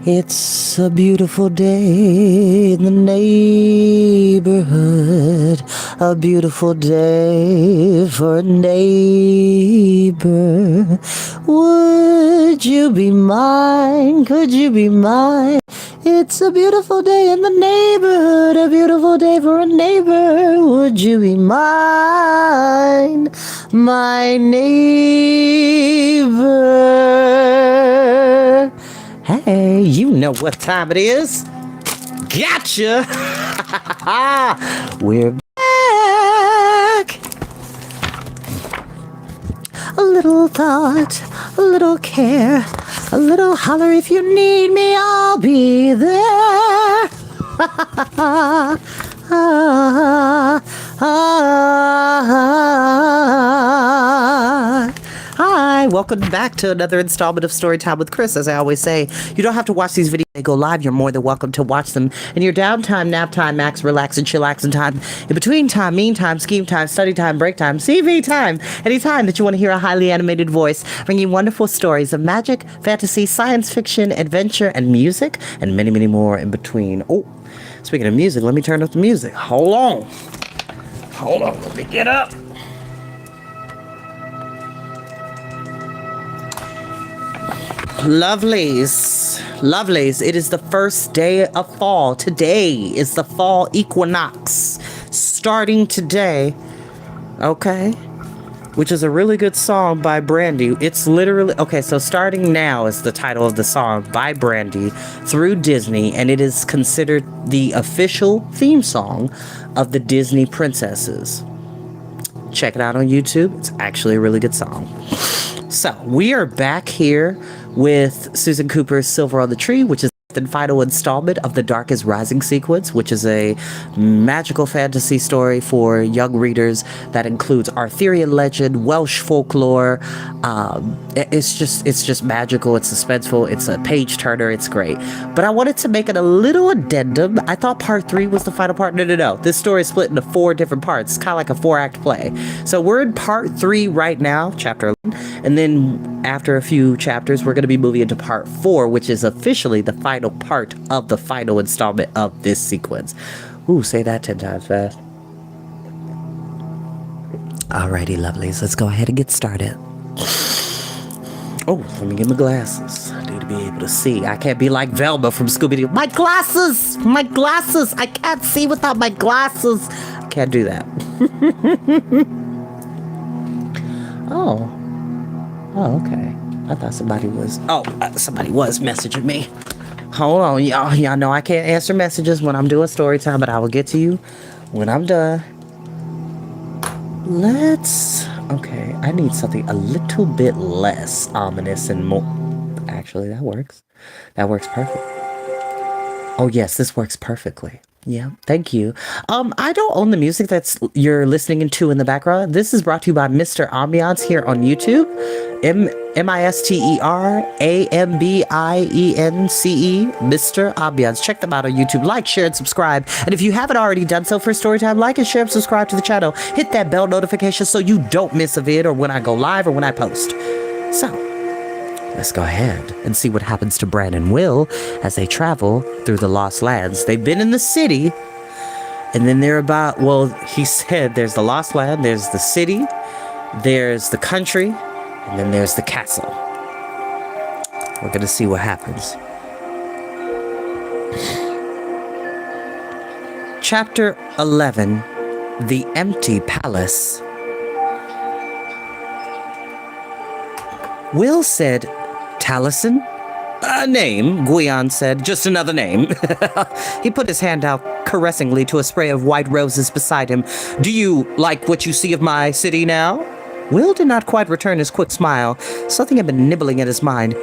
It's a beautiful day in the neighborhood. A beautiful day for a neighbor. Would you be mine? Could you be mine? It's a beautiful day in the neighborhood. A beautiful day for a neighbor. Would you be mine? My neighbor. Hey, you know what time it is. Gotcha! We're back! A little thought, a little care, a little holler if you need me, I'll be there. Hi, welcome back to another installment of Storytime with Chris. As I always say, you don't have to watch these videos. They go live. You're more than welcome to watch them in your downtime, nap time, max, relax, and chillaxing time, in between time, mean time, scheme time, study time, break time, CV time, any time that you want to hear a highly animated voice bringing wonderful stories of magic, fantasy, science fiction, adventure, and music, and many, many more in between. Oh, speaking of music, let me turn up the music. Hold on, let me get up. Lovelies, it is the first day of fall. Today is the fall equinox, starting today, okay, which is a really good song by Brandy. It's literally, okay, so Starting Now is the title of the song by Brandy through Disney, and it is considered the official theme song of the Disney princesses. Check it out on YouTube. It's actually a really good song. So we are back here with Susan Cooper's Silver on the Tree, which is the final installment of the Dark is Rising sequence, which is a magical fantasy story for young readers that includes Arthurian legend, Welsh folklore. It's just magical. It's suspenseful. It's a page turner. It's great. But I wanted to make it a little addendum. I thought part 3 was the final part. No. This story is split into 4 different parts. It's kind of like a 4-act play. So we're in part 3 right now, chapter 11, and then after a few chapters, we're going to be moving into part 4, which is officially the final part of the final installment of this sequence. Ooh, say that 10 times fast. Alrighty, lovelies, let's go ahead and get started. Oh, let me get my glasses. I need to be able to see. I can't be like Velma from Scooby-Doo. My glasses! I can't see without my glasses. I can't do that. Oh, okay. I thought somebody was messaging me. Hold on, y'all. Y'all know I can't answer messages when I'm doing story time, but I will get to you when I'm done. Okay, I need something a little bit less ominous and more. Actually, that works. That works perfect. Oh, yes, this works perfectly. Yeah, thank you. I don't own the music you're listening to in the background. This is brought to you by Mr. Ambiance here on YouTube. MisterAmbience, Mr. Ambiance. Check them out on YouTube. Like, share, and subscribe. And if you haven't already done so for Storytime, like and share and subscribe to the channel. Hit that bell notification so you don't miss a vid or when I go live or when I post. So, let's go ahead and see what happens to Bran and Will as they travel through the Lost Lands. They've been in the city, and then he said there's the Lost Land, there's the city, there's the country, and then there's the castle. We're going to see what happens. Chapter 11, The Empty Palace. Will said, Taliesin? A name, Gwion said. Just another name. He put his hand out caressingly to a spray of white roses beside him. Do you like what you see of my city now? Will did not quite return his quick smile. Something had been nibbling at his mind.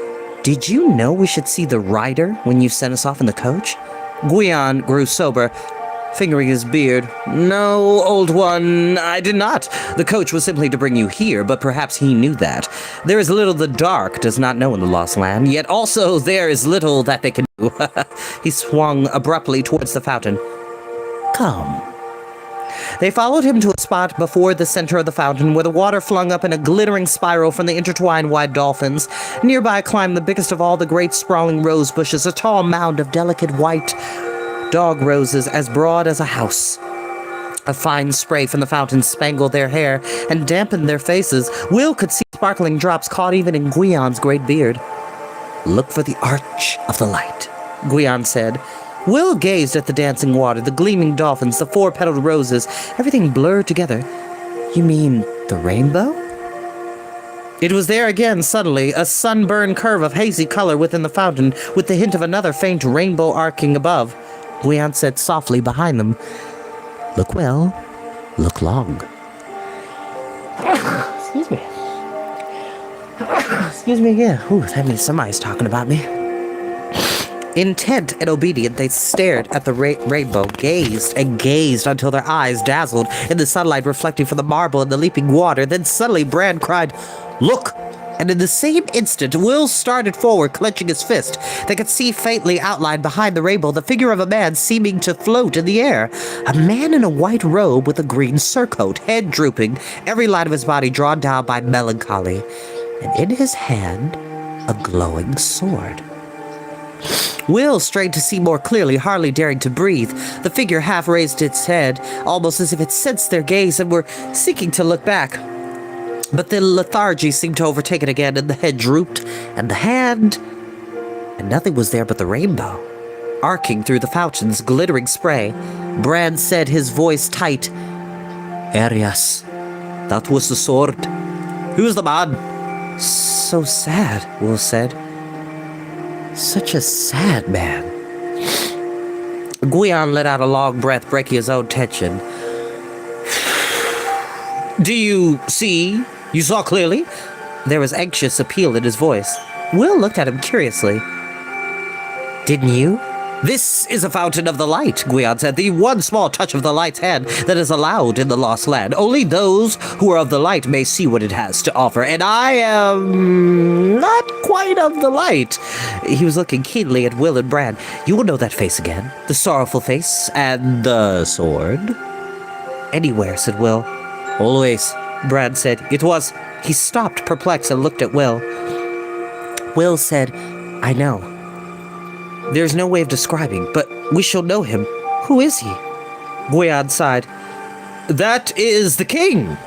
Did you know we should see the rider when you sent us off in the coach? Gwion grew sober, fingering his beard. No, old one, I did not. The coach was simply to bring you here, but perhaps he knew that. There is little the dark does not know in the Lost Land, yet also there is little that they can do. He swung abruptly towards the fountain. Come. They followed him to a spot before the center of the fountain where the water flung up in a glittering spiral from the intertwined white dolphins. Nearby climbed the biggest of all the great sprawling rose bushes, a tall mound of delicate white dog roses as broad as a house. A fine spray from the fountain spangled their hair and dampened their faces. Will could see sparkling drops caught even in Guion's great beard. "Look for the arch of the light," Guion said. Will gazed at the dancing water, the gleaming dolphins, the four-petaled roses, everything blurred together. "You mean the rainbow?" It was there again, suddenly, a sunburned curve of hazy color within the fountain, with the hint of another faint rainbow arcing above. Guion said softly behind them, "Look well, look long." Excuse me. Excuse me again. Ooh, that means somebody's talking about me. Intent and obedient, they stared at the rainbow, gazed and gazed until their eyes dazzled in the sunlight reflecting from the marble and the leaping water. Then suddenly Bran cried, "Look!" And in the same instant, Will started forward, clenching his fist. They could see faintly outlined behind the rainbow the figure of a man seeming to float in the air. A man in a white robe with a green surcoat, head drooping, every line of his body drawn down by melancholy. And in his hand, a glowing sword. Will strained to see more clearly, hardly daring to breathe. The figure half raised its head, almost as if it sensed their gaze and were seeking to look back. But the lethargy seemed to overtake it again, and the head drooped, and the hand... And nothing was there but the rainbow, arcing through the fountain's glittering spray. Bran said, his voice tight, "Arias, that was the sword. Who's the man?" "So sad," Will said. "Such a sad man." Guion let out a long breath, breaking his own tension. "Do you see? You saw clearly?" There was anxious appeal in his voice. Will looked at him curiously. "Didn't you?" "This is a fountain of the light," Guion said. "The one small touch of the light's hand that is allowed in the lost land. Only those who are of the light may see what it has to offer. And I am not quite of the light." He was looking keenly at Will and Bran. "You will know that face again. The sorrowful face and the sword." "Anywhere," said Will. "Always," Bran said. "It was..." He stopped, perplexed, and looked at Will. Will said, "I know. There's no way of describing, but we shall know him. Who is he?" Guion sighed. "That is the king.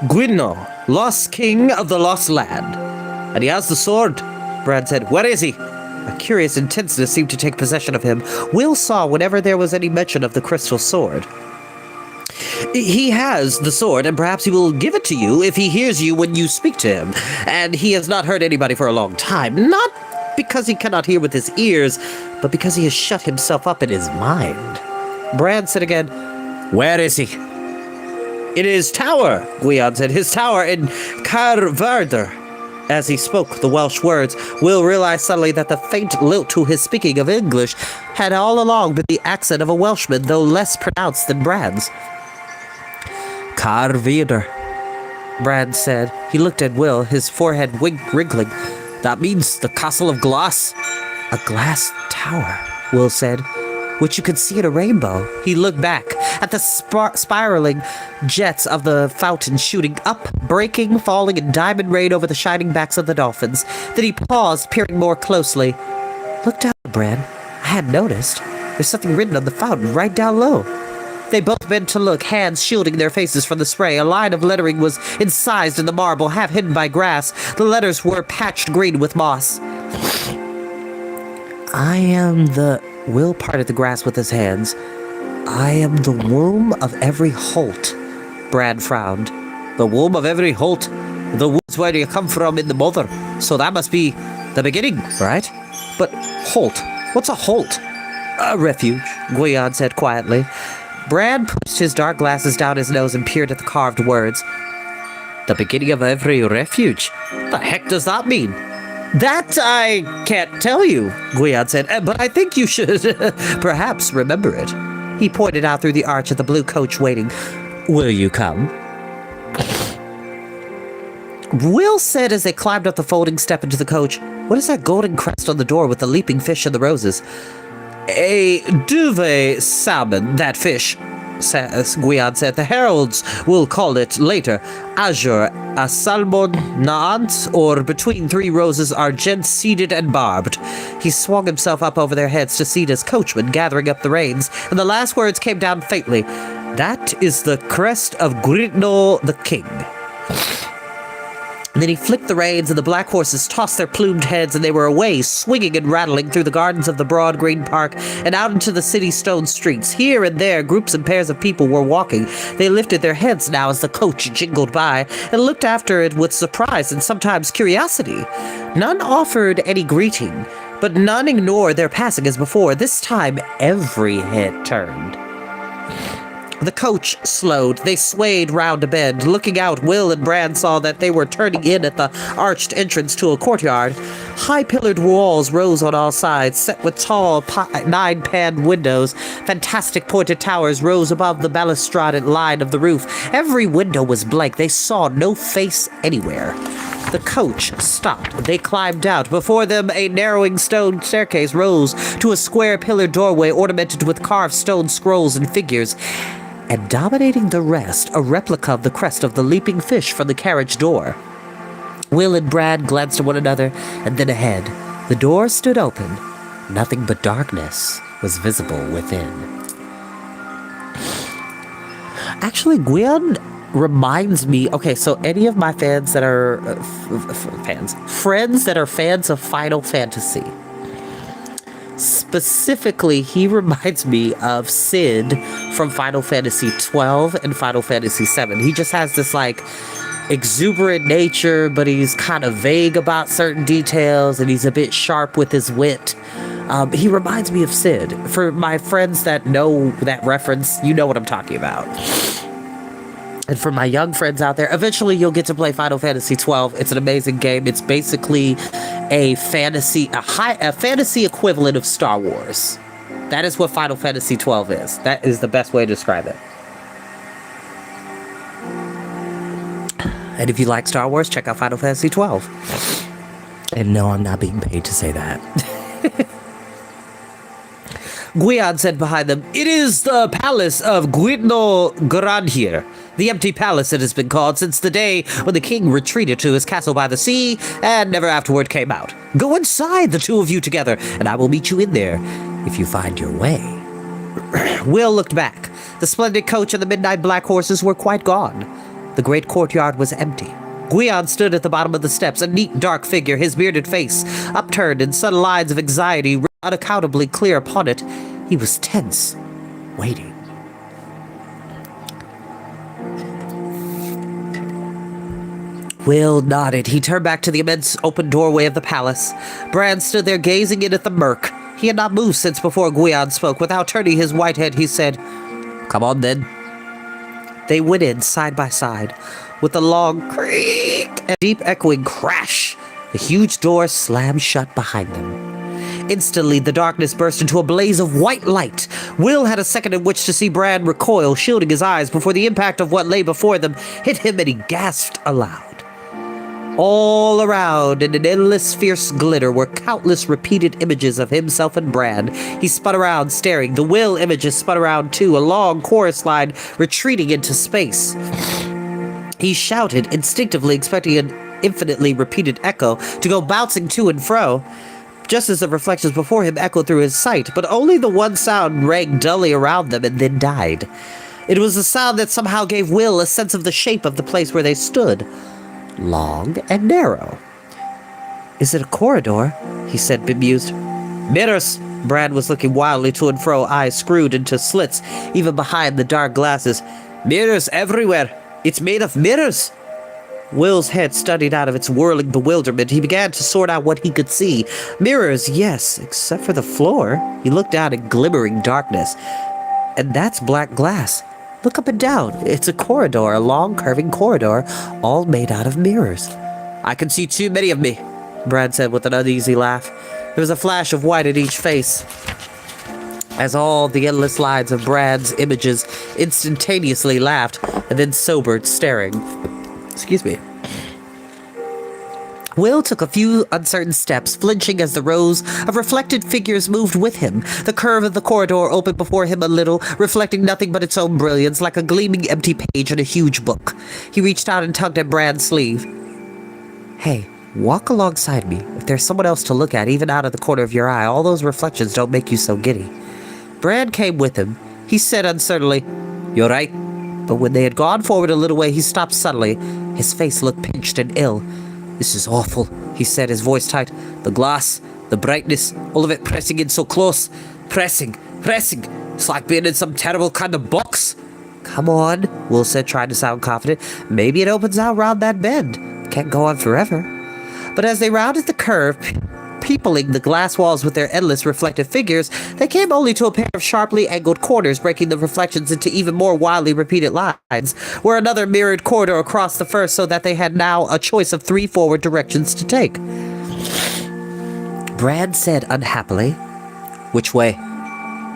Gwynno, lost king of the lost land. And he has the sword," Bran said. "Where is he?" A curious intenseness seemed to take possession of him. Will saw whenever there was any mention of the crystal sword. "He has the sword, and perhaps he will give it to you if he hears you when you speak to him. And he has not heard anybody for a long time. Not because he cannot hear with his ears, but because he has shut himself up in his mind." Bran said again, "Where is he?" "In his tower," Guion said. "His tower in Carvarder." As he spoke the Welsh words, Will realized suddenly that the faint lilt to his speaking of English had all along been the accent of a Welshman, though less pronounced than Bran's. "Carvarder," Bran said. He looked at Will, his forehead wrinkling. "That means the castle of glass." "A glass tower," Will said, "which you could see in a rainbow." He looked back at the spiraling jets of the fountain shooting up, breaking, falling in diamond rain over the shining backs of the dolphins. Then he paused, peering more closely. "Look down, Bran. I hadn't noticed. There's something written on the fountain right down low." They both bent to look, hands shielding their faces from the spray. A line of lettering was incised in the marble, half hidden by grass. The letters were patched green with moss. "I am the..." Will parted the grass with his hands. "I am the womb of every holt." Bran frowned. "The womb of every holt? The womb's where you come from in the mother. So that must be the beginning, right? But holt, what's a holt?" "A refuge," Guion said quietly. Bran pushed his dark glasses down his nose and peered at the carved words. "The beginning of every refuge? The heck does that mean?" "That I can't tell you," Guion said, "but I think you should perhaps remember it." He pointed out through the arch at the blue coach waiting. "Will you come?" Will said as they climbed up the folding step into the coach, "What is that golden crest on the door with the leaping fish and the roses?" "A duvet salmon, that fish." Guion said. The heralds will call it later Azure, a Salmon Naant, or between three roses argent seeded and barbed. He swung himself up over their heads to seat as coachman, gathering up the reins, and the last words came down faintly. That is the crest of Gridno the king. And then he flicked the reins, and the black horses tossed their plumed heads, and they were away, swinging and rattling through the gardens of the broad green park and out into the city stone streets. Here and there, groups and pairs of people were walking. They lifted their heads now as the coach jingled by, and looked after it with surprise and sometimes curiosity. None offered any greeting, but none ignored their passing as before. This time, every head turned. The coach slowed. They swayed round a bend. Looking out, Will and Bran saw that they were turning in at the arched entrance to a courtyard. High-pillared walls rose on all sides, set with tall nine-paned windows. Fantastic pointed towers rose above the balustraded line of the roof. Every window was blank. They saw no face anywhere. The coach stopped. They climbed out. Before them, a narrowing stone staircase rose to a square pillared doorway ornamented with carved stone scrolls and figures. And dominating the rest, a replica of the crest of the leaping fish from the carriage door. Will and Brad glanced at one another, and then ahead. The door stood open. Nothing but darkness was visible within. Actually, Gwion reminds me... Okay, so any of my fans that are... friends that are fans of Final Fantasy... Specifically, he reminds me of Sid from Final Fantasy XII and Final Fantasy VII. He just has this, like, exuberant nature, but he's kind of vague about certain details, and he's a bit sharp with his wit. He reminds me of Sid. For my friends that know that reference, you know what I'm talking about. And for my young friends out there, eventually you'll get to play Final Fantasy XII. It's an amazing game. It's basically a fantasy equivalent of Star Wars. That is what Final Fantasy XII is. That is the best way to describe it. And if you like Star Wars, check out Final Fantasy XII. And no, I'm not being paid to say that. Gwion said behind them, "It is the palace of Gwyno Grandir, the empty palace it has been called since the day when the king retreated to his castle by the sea and never afterward came out. Go inside, the two of you together, and I will meet you in there if you find your way." Will looked back. The splendid coach and the midnight black horses were quite gone. The great courtyard was empty. Gwion stood at the bottom of the steps, a neat, dark figure, his bearded face upturned and sudden lines of anxiety unaccountably clear upon it. He was tense, waiting. Will nodded. He turned back to the immense open doorway of the palace. Bran stood there gazing in at the murk. He had not moved since before Gwion spoke. Without turning his white head, he said, "Come on, then." They went in side by side. With a long creak and deep echoing crash, the huge door slammed shut behind them. Instantly, the darkness burst into a blaze of white light. Will had a second in which to see Bran recoil, shielding his eyes before the impact of what lay before them hit him, and he gasped aloud. All around, in an endless fierce glitter, were countless repeated images of himself and Bran. He spun around, staring. The Will images spun around too, a long chorus line retreating into space. He shouted, instinctively expecting an infinitely repeated echo to go bouncing to and fro, just as the reflections before him echoed through his sight, but only the one sound rang dully around them and then died. It was a sound that somehow gave Will a sense of the shape of the place where they stood. Long and narrow. "Is it a corridor?" he said, bemused. "Mirrors!" Brad was looking wildly to and fro, eyes screwed into slits, even behind the dark glasses. "Mirrors everywhere! It's made of mirrors!" Will's head studied out of its whirling bewilderment. He began to sort out what he could see. Mirrors, yes, except for the floor. He looked down in glimmering darkness. And that's black glass. Look up and down. It's a corridor, a long curving corridor, all made out of mirrors. "I can see too many of me," Brad said with an uneasy laugh. There was a flash of white at each face, as all the endless lines of Brad's images instantaneously laughed, and then sobered, staring. Excuse me. Will took a few uncertain steps, flinching as the rows of reflected figures moved with him. The curve of the corridor opened before him a little, reflecting nothing but its own brilliance, like a gleaming empty page in a huge book. He reached out and tugged at Brad's sleeve. Hey, walk alongside me. If there's someone else to look at, even out of the corner of your eye, all those reflections don't make you so giddy. Brad came with him. He said uncertainly, You're right. But when they had gone forward a little way, he stopped suddenly. His face looked pinched and ill. This is awful, he said, his voice tight. The glass, the brightness, all of it pressing in so close. Pressing. It's like being in some terrible kind of box. Come on, Will said, trying to sound confident. Maybe it opens out round that bend. Can't go on forever. But as they rounded the curve, peopling the glass walls with their endless reflective figures, they came only to a pair of sharply angled corners, breaking the reflections into even more wildly repeated lines, where another mirrored corridor across the first, so that they had now a choice of 3 forward directions to take. Brad said unhappily, Which way?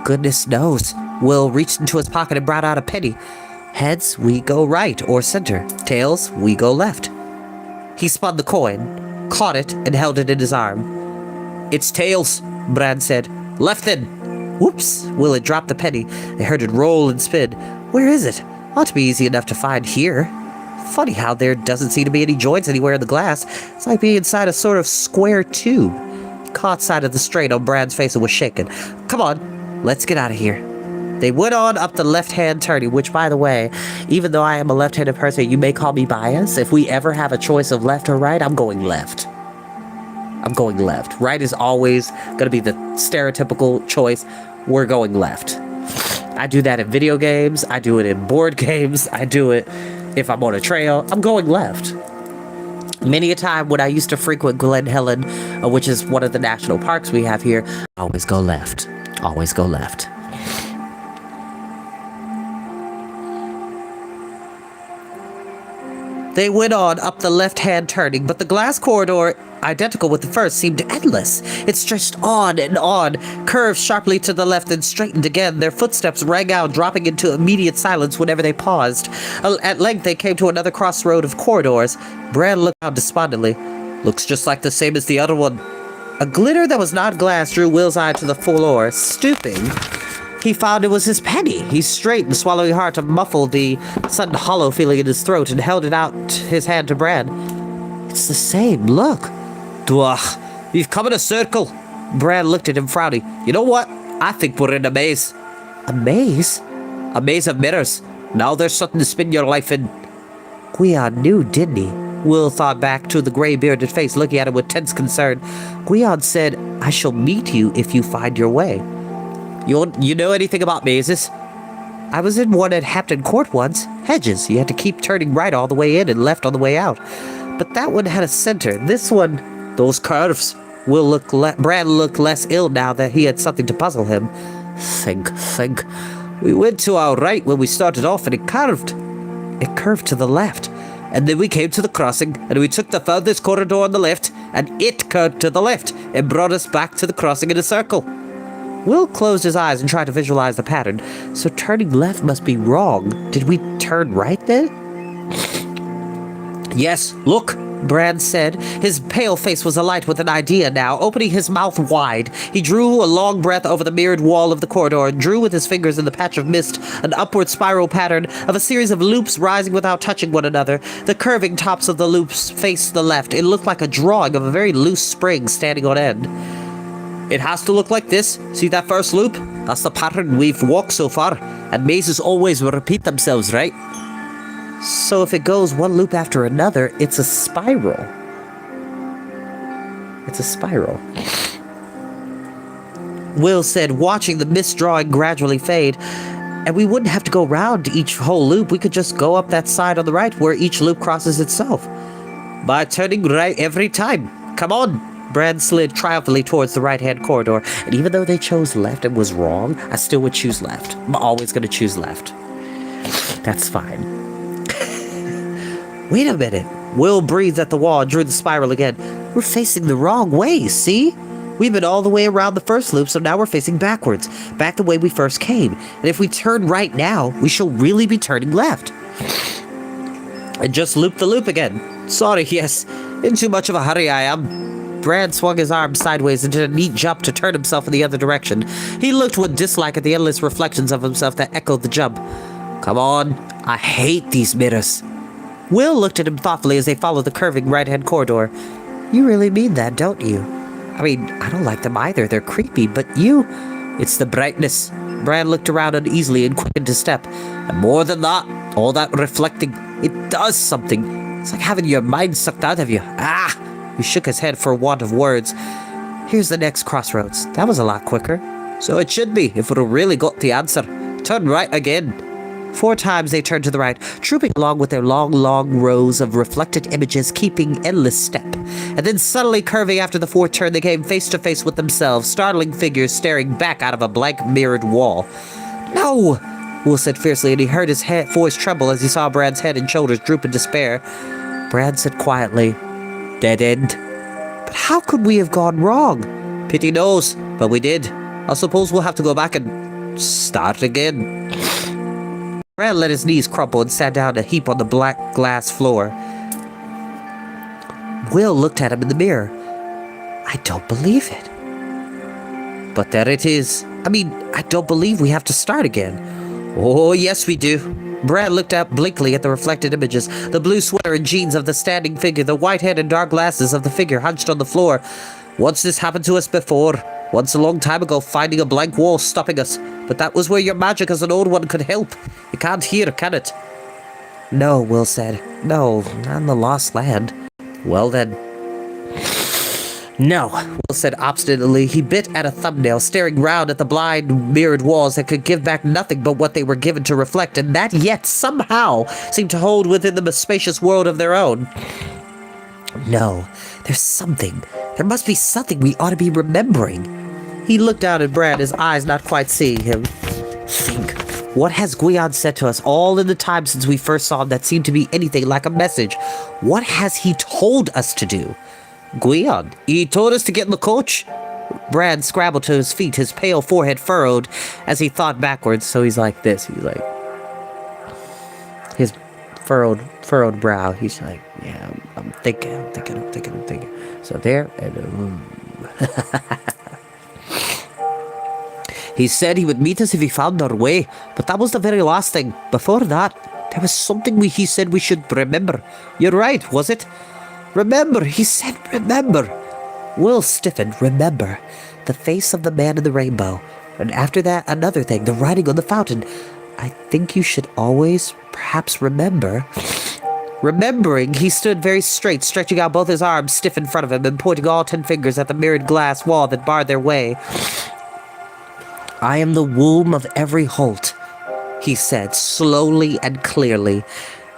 Goodness knows. Will reached into his pocket and brought out a penny. Heads, we go right or center. Tails, we go left. He spun the coin, caught it, and held it in his arm. It's tails, Brad said. Left then. Whoops, Will had dropped the penny. They heard it roll and spin. Where is it? Ought to be easy enough to find here. Funny how there doesn't seem to be any joints anywhere in the glass. It's like being inside a sort of square tube. He caught sight of the strain on Brad's face and was shaken. Come on, let's get out of here. They went on up the left-hand turning, which, by the way, even though I am a left-handed person, you may call me biased. If we ever have a choice of left or right, I'm going left. I'm going left. Right is always going to be the stereotypical choice. We're going left. I do that in video games. I do it in board games. I do it if I'm on a trail. I'm going left. Many a time when I used to frequent Glen Helen, which is one of the national parks we have here, I always go left. Always go left. They went on up the left-hand turning, but the glass corridor, identical with the first, seemed endless. It stretched on and on, curved sharply to the left and straightened again. Their footsteps rang out, dropping into immediate silence whenever they paused. At length, they came to another crossroad of corridors. Brad looked out despondently. Looks just like the same as the other one. A glitter that was not glass drew Will's eye to the floor. Stooping, he found it was his penny. He straightened, swallowing hard to muffle the sudden hollow feeling in his throat, and held it out his hand to Brad. It's the same, look. Dwach, we've come in a circle. Brad looked at him, frowning. You know what? I think we're in a maze. A maze? A maze of mirrors. Now there's something to spin your life in. Guion knew, didn't he? Will thought back to the gray-bearded face, looking at him with tense concern. Guion said, I shall meet you if you find your way. You know anything about mazes? I was in one at Hampton Court once. Hedges. You had to keep turning right all the way in and left on the way out. But that one had a center. This one, those curves. Brad looked less ill now that he had something to puzzle him. Think. We went to our right when we started off, and it curved. It curved to the left. And then we came to the crossing, and we took the furthest corridor on the left, and it curved to the left, and brought us back to the crossing in a circle. Will closed his eyes and tried to visualize the pattern. So turning left must be wrong. Did we turn right then? Yes, look, Brad said. His pale face was alight with an idea now. Opening his mouth wide, he drew a long breath over the mirrored wall of the corridor and drew with his fingers in the patch of mist an upward spiral pattern of a series of loops rising without touching one another. The curving tops of the loops faced the left. It looked like a drawing of a very loose spring standing on end. It has to look like this. See that first loop? That's the pattern we've walked so far. And mazes always will repeat themselves, right? So if it goes one loop after another, it's a spiral. It's a spiral. Will said, watching the mist drawing gradually fade. And we wouldn't have to go round each whole loop. We could just go up that side on the right where each loop crosses itself. By turning right every time. Come on. Brad slid triumphantly towards the right-hand corridor, and even though they chose left and was wrong, I still would choose left. I'm always going to choose left. That's fine. Wait a minute. Will breathed at the wall and drew the spiral again. We're facing the wrong way, see? We've been all the way around the first loop, so now we're facing backwards, back the way we first came. And if we turn right now, we shall really be turning left. And just loop the loop again. Sorry, yes. In too much of a hurry, I am. Brad swung his arm sideways and did a neat jump to turn himself in the other direction. He looked with dislike at the endless reflections of himself that echoed the jump. Come on, I hate these mirrors. Will looked at him thoughtfully as they followed the curving right-hand corridor. You really mean that, don't you? I mean, I don't like them either. They're creepy, but you... It's the brightness. Brad looked around uneasily and quickened his step. And more than that, all that reflecting, it does something. It's like having your mind sucked out of you. Ah! He shook his head for want of words. Here's the next crossroads. That was a lot quicker. So it should be, if we really got the answer. Turn right again. 4 times they turned to the right, trooping along with their long, long rows of reflected images, keeping endless step. And then suddenly curving after the 4th turn, they came face to face with themselves, startling figures staring back out of a blank mirrored wall. No! Will said fiercely, and he heard his voice tremble as he saw Brad's head and shoulders droop in despair. Brad said quietly, Dead end. But how could we have gone wrong? Pity knows, but we did. I suppose we'll have to go back and start again. Brad let his knees crumple and sat down in a heap on the black glass floor. Will looked at him in the mirror. I don't believe it. But there it is. I mean, I don't believe we have to start again. Oh, yes we do. Brad looked up blankly at the reflected images, the blue sweater and jeans of the standing figure, the white head and dark glasses of the figure hunched on the floor. Once this happened to us before. Once a long time ago, finding a blank wall stopping us. But that was where your magic as an old one could help. You can't hear, can it? No, Will said. No, not in the Lost Land. Well then. No, Will said obstinately. He bit at a thumbnail, staring round at the blind, mirrored walls that could give back nothing but what they were given to reflect, and that yet somehow seemed to hold within them a spacious world of their own. No, there's something. There must be something we ought to be remembering. He looked down at Brad, his eyes not quite seeing him. Think. What has Guion said to us all in the time since we first saw him that seemed to be anything like a message? What has he told us to do? Guion, he told us to get in the coach. Brad scrabbled to his feet, his pale forehead furrowed as he thought backwards. So he's like this. He's like... His furrowed brow. He's like, yeah, I'm thinking. So there, and... He said he would meet us if he found our way, but that was the very last thing. Before that, there was something he said we should remember. You're right, was it? Remember, he said remember. Will stiffened, remember. The face of the man in the rainbow. And after that, another thing, the writing on the fountain. I think you should always, perhaps remember. Remembering, he stood very straight, stretching out both his arms stiff in front of him and pointing all 10 fingers at the mirrored glass wall that barred their way. I am the womb of every Holt, he said, slowly and clearly,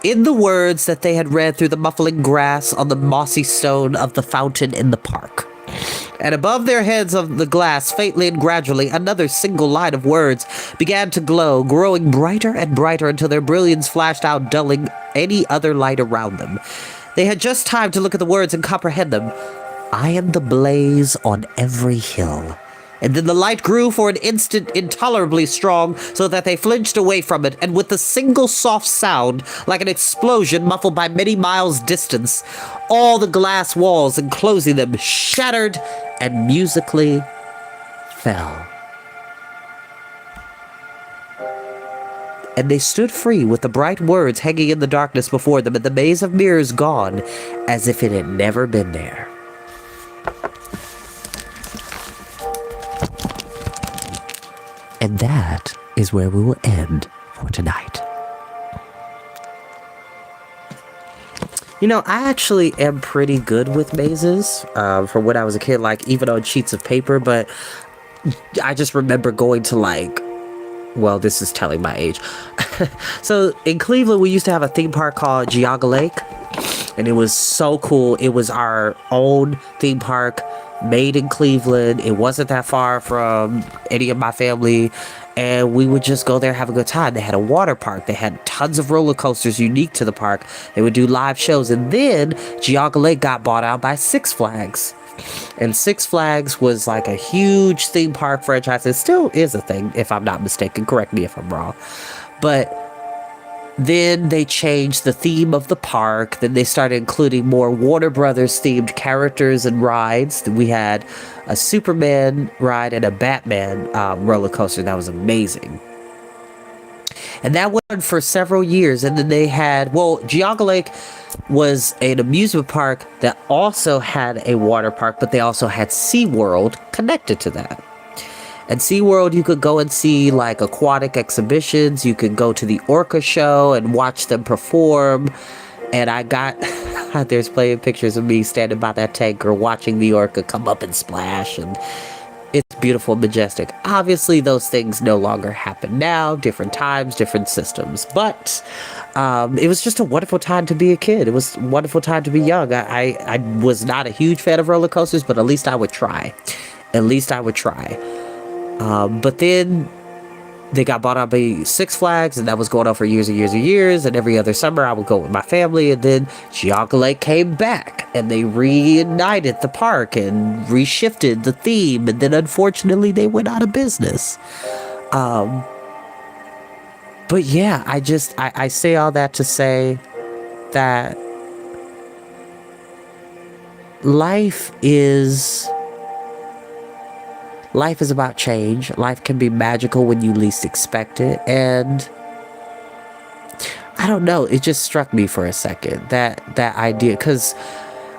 in the words that they had read through the muffling grass on the mossy stone of the fountain in the park. And above their heads of the glass, faintly and gradually, another single line of words began to glow, growing brighter and brighter until their brilliance flashed out, dulling any other light around them. They had just time to look at the words and comprehend them. I am the blaze on every hill. And then the light grew for an instant intolerably strong, so that they flinched away from it, and with a single soft sound, like an explosion muffled by many miles' distance, all the glass walls enclosing them shattered and musically fell. And they stood free with the bright words hanging in the darkness before them, and the maze of mirrors gone, as if it had never been there. And that is where we will end for tonight. You know, I actually am pretty good with mazes from when I was a kid, like even on sheets of paper, but I just remember going to like, well, this is telling my age. So in Cleveland, we used to have a theme park called Geauga Lake, and it was so cool. It was our own theme park, made in Cleveland. It wasn't that far from any of my family, and we would just go there, have a good time. They had a water park. They had tons of roller coasters unique to the park. They would do live shows, and then Geauga Lake got bought out by Six Flags. And Six Flags was like a huge theme park franchise. It still is a thing, if I'm not mistaken. Correct me if I'm wrong. But Then they changed the theme of the park. Then they started including more Warner Brothers themed characters and rides. We had a Superman ride and a Batman roller coaster. That was amazing. And that went on for several years. And then they had, well, Geauga Lake was an amusement park that also had a water park, but they also had SeaWorld connected to that. At SeaWorld, you could go and see like aquatic exhibitions. You could go to the orca show and watch them perform. And I got, there's plenty of pictures of me standing by that tanker watching the orca come up and splash. And it's beautiful and majestic. Obviously, those things no longer happen now. Different times, different systems. But it was just a wonderful time to be a kid. It was a wonderful time to be young. I was not a huge fan of roller coasters, but at least I would try. At least I would try. But then they got bought out by Six Flags, and that was going on for years and years and years. And every other summer, I would go with my family. And then Geauga Lake came back, and they reunited the park and reshifted the theme. And then, unfortunately, they went out of business. But yeah, I say all that to say that life is about change. Life can be magical when you least expect it. And I don't know, it just struck me for a second, that idea. Because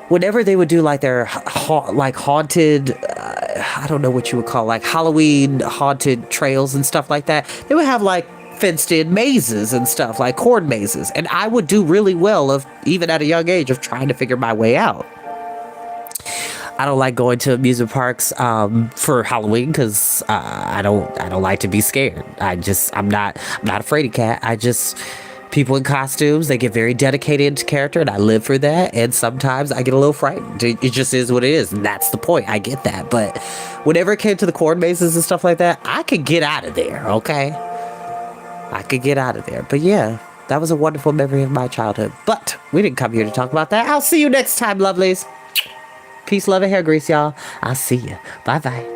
whenever they would do like their haunted, I don't know what you would call, like Halloween haunted trails and stuff like that, they would have like fenced in mazes and stuff, like corn mazes. And I would do really well of, even at a young age, of trying to figure my way out. I don't like going to amusement parks for Halloween because I don't like to be scared. I'm not a fraidy cat. People in costumes, they get very dedicated to character, and I live for that. And sometimes I get a little frightened. It just is what it is, and that's the point. I get that. But whenever it came to the corn mazes and stuff like that, I could get out of there. Okay, I could get out of there. But yeah, that was a wonderful memory of my childhood. But we didn't come here to talk about that. I'll see you next time, lovelies. Peace, love, and hair grease, y'all. I'll see you. Bye-bye.